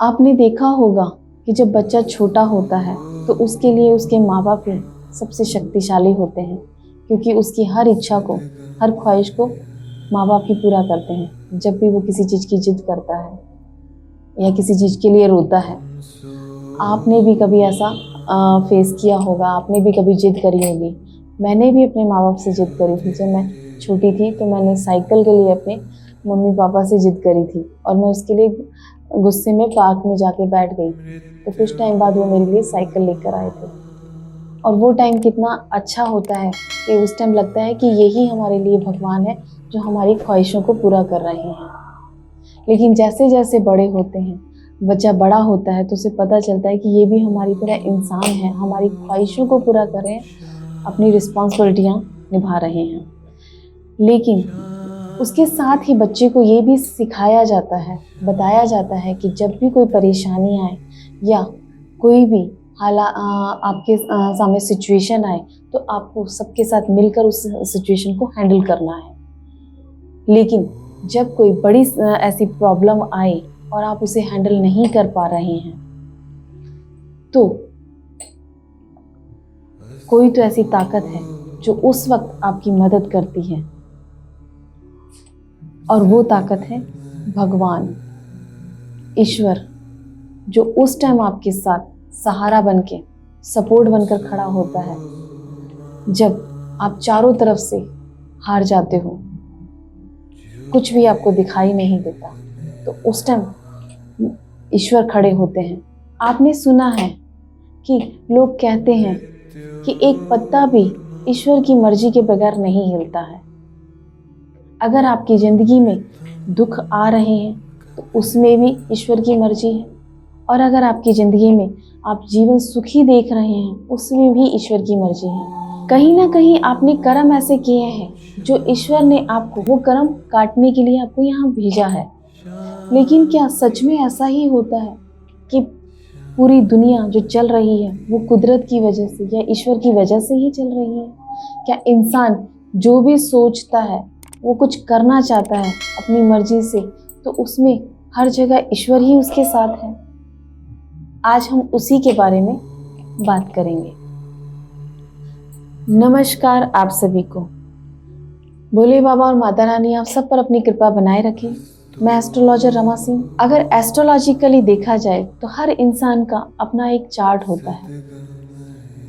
आपने देखा होगा कि जब बच्चा छोटा होता है तो उसके लिए उसके माँ बाप ही सबसे शक्तिशाली होते हैं, क्योंकि उसकी हर इच्छा को, हर ख्वाहिश को माँ बाप ही पूरा करते हैं। जब भी वो किसी चीज़ की जिद करता है या किसी चीज़ के लिए रोता है, आपने भी कभी ऐसा फेस किया होगा, आपने भी कभी जिद करी होगी। मैंने भी अपने माँ बाप से जिद करी थी। जब मैं छोटी थी तो मैंने साइकिल के लिए अपने मम्मी पापा से जिद करी थी और मैं उसके लिए गुस्से में पार्क में जाके बैठ गई। तो कुछ टाइम बाद वो मेरे लिए साइकिल लेकर आए थे और वो टाइम कितना अच्छा होता है कि उस टाइम लगता है कि यही हमारे लिए भगवान है जो हमारी ख्वाहिशों को पूरा कर रहे हैं। लेकिन जैसे जैसे बड़े होते हैं, बच्चा बड़ा होता है तो उसे पता चलता है कि ये भी हमारी तरह इंसान है, हमारी ख्वाहिशों को पूरा कर रहे हैं, अपनी रिस्पॉन्सिबिलिटियाँ निभा रहे हैं। लेकिन उसके साथ ही बच्चे को ये भी सिखाया जाता है, बताया जाता है कि जब भी कोई परेशानी आए या कोई भी आपके सामने सिचुएशन आए तो आपको सबके साथ मिलकर उस सिचुएशन को हैंडल करना है। लेकिन जब कोई बड़ी ऐसी प्रॉब्लम आए और आप उसे हैंडल नहीं कर पा रहे हैं तो कोई तो ऐसी ताकत है जो उस वक्त आपकी मदद करती है, और वो ताकत है भगवान, ईश्वर, जो उस टाइम आपके साथ सहारा बनके, सपोर्ट बनकर खड़ा होता है जब आप चारों तरफ से हार जाते हो, कुछ भी आपको दिखाई नहीं देता, तो उस टाइम ईश्वर खड़े होते हैं। आपने सुना है कि लोग कहते हैं कि एक पत्ता भी ईश्वर की मर्जी के बगैर नहीं हिलता है। अगर आपकी जिंदगी में दुख आ रहे हैं तो उसमें भी ईश्वर की मर्जी है, और अगर आपकी जिंदगी में आप जीवन सुखी देख रहे हैं उसमें भी ईश्वर की मर्जी है। कहीं ना कहीं आपने कर्म ऐसे किए हैं जो ईश्वर ने आपको वो कर्म काटने के लिए आपको यहाँ भेजा है। लेकिन क्या सच में ऐसा ही होता है कि पूरी दुनिया जो चल रही है वो कुदरत की वजह से या ईश्वर की वजह से ही चल रही है? क्या इंसान जो भी सोचता है, वो कुछ करना चाहता है अपनी मर्जी से, तो उसमें हर जगह ईश्वर ही उसके साथ है? आज हम उसी के बारे में बात करेंगे। नमस्कार आप सभी को। भोले बाबा और माता रानी आप सब पर अपनी कृपा बनाए रखें। मैं एस्ट्रोलॉजर रमा सिंह। अगर एस्ट्रोलॉजिकली देखा जाए तो हर इंसान का अपना एक चार्ट होता है,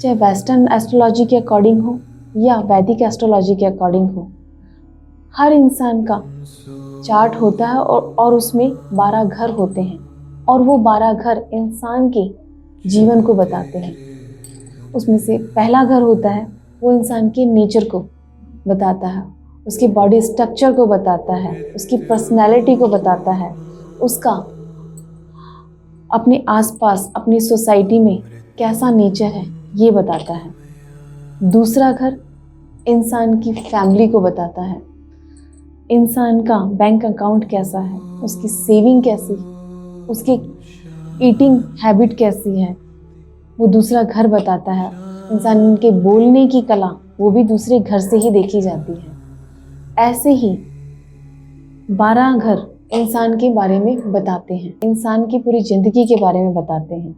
चाहे वेस्टर्न एस्ट्रोलॉजी के अकॉर्डिंग हो या वैदिक एस्ट्रोलॉजी के अकॉर्डिंग हो। हर इंसान का चार्ट होता है और उसमें 12 घर होते हैं, और वो 12 घर इंसान के जीवन को बताते हैं। उसमें से पहला घर होता है वो इंसान के नेचर को बताता है, उसकी बॉडी स्ट्रक्चर को बताता है, उसकी पर्सनैलिटी को बताता है, उसका अपने आसपास अपनी सोसाइटी में कैसा नेचर है ये बताता है। दूसरा घर इंसान की फैमिली को बताता है, इंसान का बैंक अकाउंट कैसा है, उसकी सेविंग कैसी, उसकी ईटिंग हैबिट कैसी है, वो दूसरा घर बताता है। इंसान के बोलने की कला वो भी दूसरे घर से ही देखी जाती है। ऐसे ही 12 घर इंसान के बारे में बताते हैं, इंसान की पूरी जिंदगी के बारे में बताते हैं।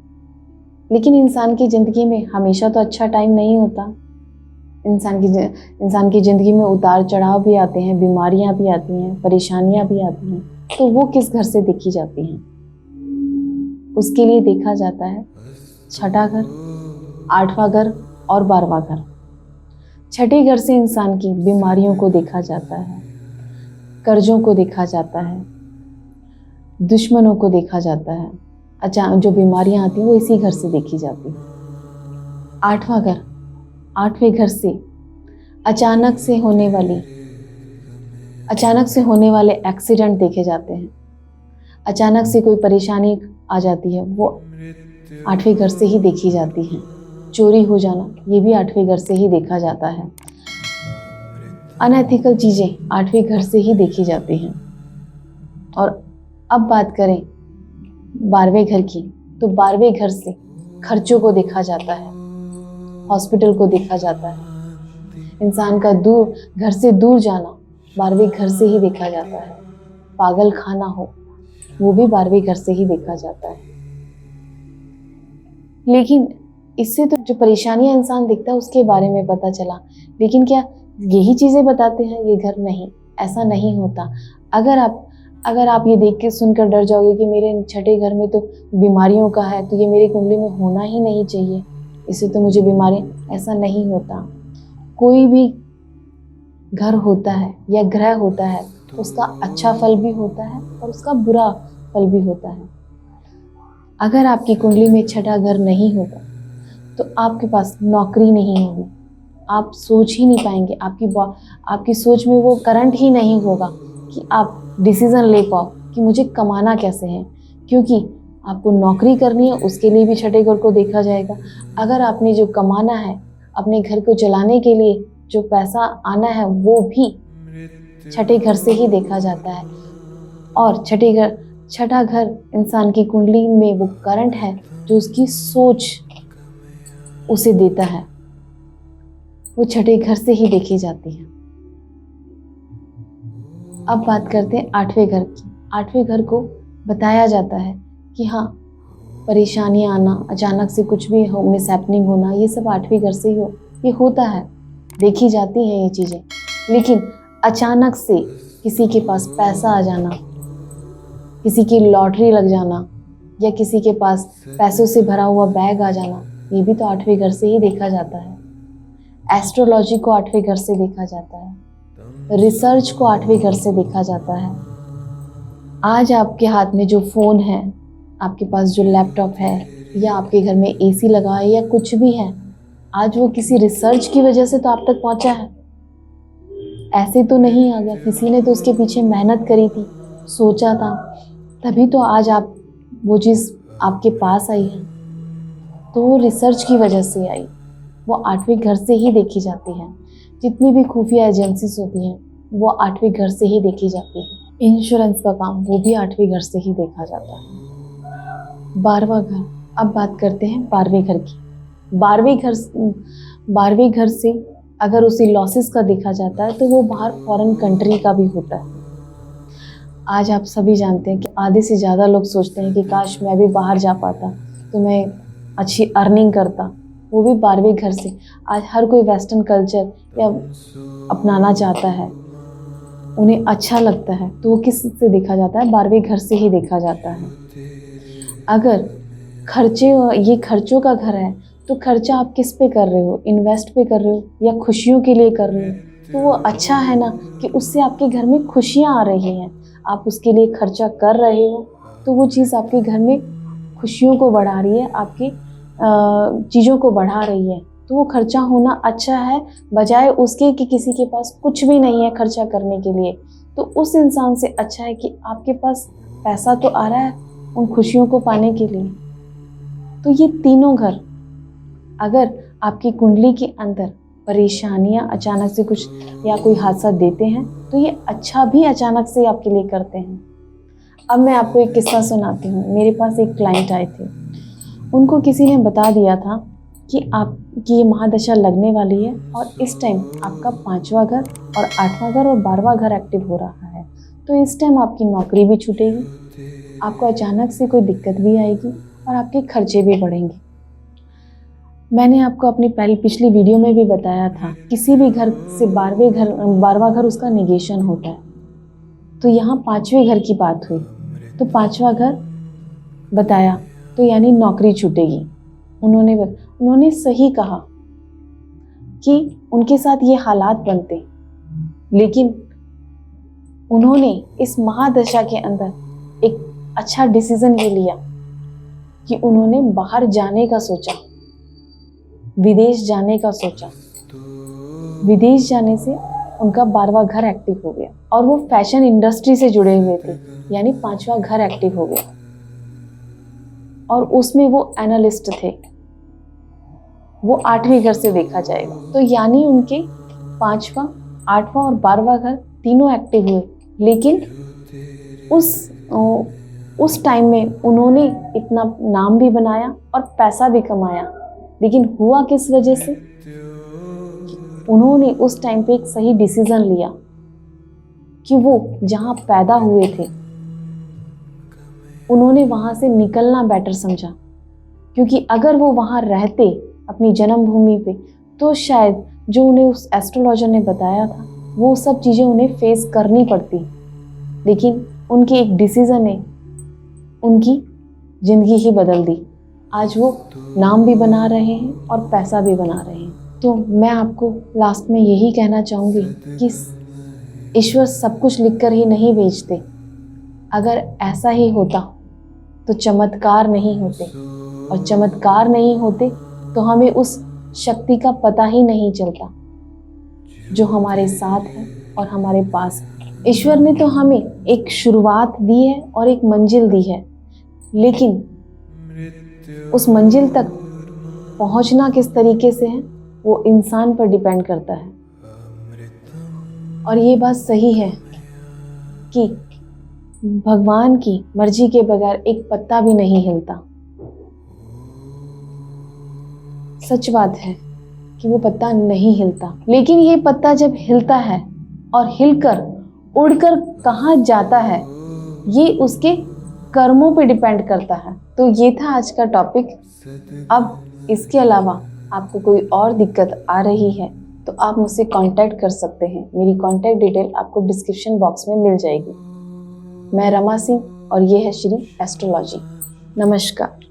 लेकिन इंसान की जिंदगी में हमेशा तो अच्छा टाइम नहीं होता। इंसान की ज़िंदगी में उतार चढ़ाव भी आते हैं, बीमारियां भी आती हैं, परेशानियां भी आती हैं। तो वो किस घर से देखी जाती हैं? उसके लिए देखा जाता है छठा घर, 8वां घर और 12वां घर। छठे घर से इंसान की बीमारियों को देखा जाता है, कर्जों को देखा जाता है, दुश्मनों को देखा जाता है। अचानक जो बीमारियां आती हैं वो इसी घर से देखी जाती हैं। 8वां घर, 8वें घर से अचानक से होने वाले एक्सीडेंट देखे जाते हैं। अचानक से कोई परेशानी आ जाती है, वो 8वें घर से ही देखी जाती है। चोरी हो जाना ये भी 8वें घर से ही देखा जाता है। अनएथिकल चीज़ें 8वें घर से ही देखी जाती हैं। और अब बात करें 12वें घर की, तो 12वें घर से खर्चों को देखा जाता है, हॉस्पिटल को देखा जाता है। इंसान का घर से दूर जाना 12वें घर से ही देखा जाता है। पागल खाना हो, वो भी 12वें घर से ही देखा जाता है। लेकिन इससे तो जो परेशानियां इंसान देखता है उसके बारे में पता चला, लेकिन क्या यही चीजें बताते हैं ये घर? नहीं, ऐसा नहीं होता। अगर आप ये देख के सुनकर डर जाओगे कि मेरे छठे घर में तो बीमारियों का है, तो ये मेरी कुंडली में होना ही नहीं चाहिए, इससे तो मुझे बीमारी, ऐसा नहीं होता। कोई भी घर होता है या ग्रह होता है, उसका अच्छा फल भी होता है और उसका बुरा फल भी होता है। अगर आपकी कुंडली में छठा घर नहीं होगा तो आपके पास नौकरी नहीं होगी, आप सोच ही नहीं पाएंगे, आपकी सोच में वो करंट ही नहीं होगा कि आप डिसीजन ले पाओ कि मुझे कमाना कैसे है, क्योंकि आपको नौकरी करनी है, उसके लिए भी छठे घर को देखा जाएगा। अगर आपने जो कमाना है, अपने घर को चलाने के लिए जो पैसा आना है, वो भी छठे घर से ही देखा जाता है। और छठा घर इंसान की कुंडली में वो करंट है जो उसकी सोच उसे देता है, वो छठे घर से ही देखी जाती है। अब बात करते हैं 8वें घर की। 8वें घर को बताया जाता है कि हाँ, परेशानियां आना, अचानक से कुछ भी हो, मिसहैपनिंग होना, ये सब 8वें घर से ही ये होता है, देखी जाती हैं ये चीज़ें। लेकिन अचानक से किसी के पास पैसा आ जाना, किसी की लॉटरी लग जाना, या किसी के पास पैसों से भरा हुआ बैग आ जाना, ये भी तो 8वें घर से ही देखा जाता है। एस्ट्रोलॉजी को 8वें घर से देखा जाता है, रिसर्च को 8वें घर से देखा जाता है। आज आपके हाथ में जो फ़ोन है, आपके पास जो लैपटॉप है, या आपके घर में एसी लगा है, या कुछ भी है, आज वो किसी रिसर्च की वजह से तो आप तक पहुंचा है, ऐसे तो नहीं आ गया। किसी ने तो उसके पीछे मेहनत करी थी, सोचा था, तभी तो आज आप वो चीज़ आपके पास आई है। तो वो रिसर्च की वजह से आई, वो 8वें घर से ही देखी जाती है। जितनी भी खुफिया एजेंसीज होती हैं, वो 8वें घर से ही देखी जाती है। इंश्योरेंस का काम, वो भी 8वें घर से ही देखा जाता है। 12वां घर, अब बात करते हैं 12वें घर की। 12वें घर से अगर उसे लॉसेस का देखा जाता है तो वो बाहर फॉरेन कंट्री का भी होता है। आज आप सभी जानते हैं कि आधे से ज़्यादा लोग सोचते हैं कि काश मैं भी बाहर जा पाता तो मैं अच्छी अर्निंग करता, वो भी 12वें घर से। आज हर कोई वेस्टर्न कल्चर या अपनाना चाहता है, उन्हें अच्छा लगता है, तो वो किस से देखा जाता है? 12वें घर से ही देखा जाता है। अगर ये खर्चों का घर है, तो खर्चा आप किस पे कर रहे हो? इन्वेस्ट पे कर रहे हो या खुशियों के लिए कर रहे हो? तो वो अच्छा है ना कि उससे आपके घर में खुशियाँ आ रही हैं, आप उसके लिए खर्चा कर रहे हो, तो वो चीज़ आपके घर में खुशियों को बढ़ा रही है, आपकी चीज़ों को बढ़ा रही है। तो वो खर्चा होना अच्छा है, बजाय उसके कि किसी के पास कुछ भी नहीं है खर्चा करने के लिए। तो उस इंसान से अच्छा है कि आपके पास पैसा तो आ रहा है उन खुशियों को पाने के लिए। तो ये तीनों घर अगर आपकी कुंडली के अंदर परेशानियां अचानक से कुछ या कोई हादसा देते हैं, तो ये अच्छा भी अचानक से आपके लिए करते हैं। अब मैं आपको एक किस्सा सुनाती हूँ। मेरे पास एक क्लाइंट आए थे, उनको किसी ने बता दिया था कि आपकी ये महादशा लगने वाली है और इस टाइम आपका 5वां घर और 8वां घर और 12वां घर एक्टिव हो रहा है, तो इस टाइम आपकी नौकरी भी छूटेगी, आपको अचानक से कोई दिक्कत भी आएगी और आपके खर्चे भी बढ़ेंगे। मैंने आपको अपनी पिछली वीडियो में भी बताया था, किसी भी घर से 12वां घर उसका नेगेशन होता है। तो यहाँ 5वें घर की बात हुई, तो 5वां घर बताया, तो यानी नौकरी छूटेगी। उन्होंने सही कहा कि उनके साथ ये हालात बनते, लेकिन उन्होंने इस महादशा के अंदर एक अच्छा डिसीजन ये लिया कि उन्होंने बाहर जाने का सोचा, विदेश जाने का सोचा। विदेश जाने से उनका 12वां घर एक्टिव हो गया और वो फैशन इंडस्ट्री से जुड़े हुए थे, यानी 5वां घर एक्टिव हो गया और उसमें वो एनालिस्ट थे, वो 8वें घर से देखा जाएगा। तो यानी उनके 5वां, 8वां और 12वां घर तीनों एक्टिव हुए, लेकिन उस टाइम में उन्होंने इतना नाम भी बनाया और पैसा भी कमाया। लेकिन हुआ किस वजह से? उन्होंने उस टाइम पे एक सही डिसीजन लिया कि वो जहाँ पैदा हुए थे उन्होंने वहाँ से निकलना बेटर समझा, क्योंकि अगर वो वहाँ रहते अपनी जन्मभूमि पे तो शायद जो उन्हें उस एस्ट्रोलॉजर ने बताया था वो सब चीज़ें उन्हें फेस करनी पड़ती। लेकिन उनके एक डिसीज़न ने उनकी ज़िंदगी ही बदल दी। आज वो नाम भी बना रहे हैं और पैसा भी बना रहे हैं। तो मैं आपको लास्ट में यही कहना चाहूँगी कि ईश्वर सब कुछ लिखकर ही नहीं भेजते। अगर ऐसा ही होता तो चमत्कार नहीं होते, और चमत्कार नहीं होते तो हमें उस शक्ति का पता ही नहीं चलता जो हमारे साथ है और हमारे पास है। ईश्वर ने तो हमें एक शुरुआत दी है और एक मंजिल दी है, लेकिन उस मंजिल तक पहुंचना किस तरीके से है वो इंसान पर डिपेंड करता है। और ये बात सही है कि भगवान की मर्जी के बगैर एक पत्ता भी नहीं हिलता। सच बात है कि वो पत्ता नहीं हिलता, लेकिन ये पत्ता जब हिलता है और हिलकर उड़कर कहाँ जाता है ये उसके कर्मों पे डिपेंड करता है। तो ये था आज का टॉपिक। अब इसके अलावा आपको कोई और दिक्कत आ रही है तो आप मुझसे कांटेक्ट कर सकते हैं। मेरी कांटेक्ट डिटेल आपको डिस्क्रिप्शन बॉक्स में मिल जाएगी। मैं रमा सिंह और ये है श्री एस्ट्रोलॉजी। नमस्कार।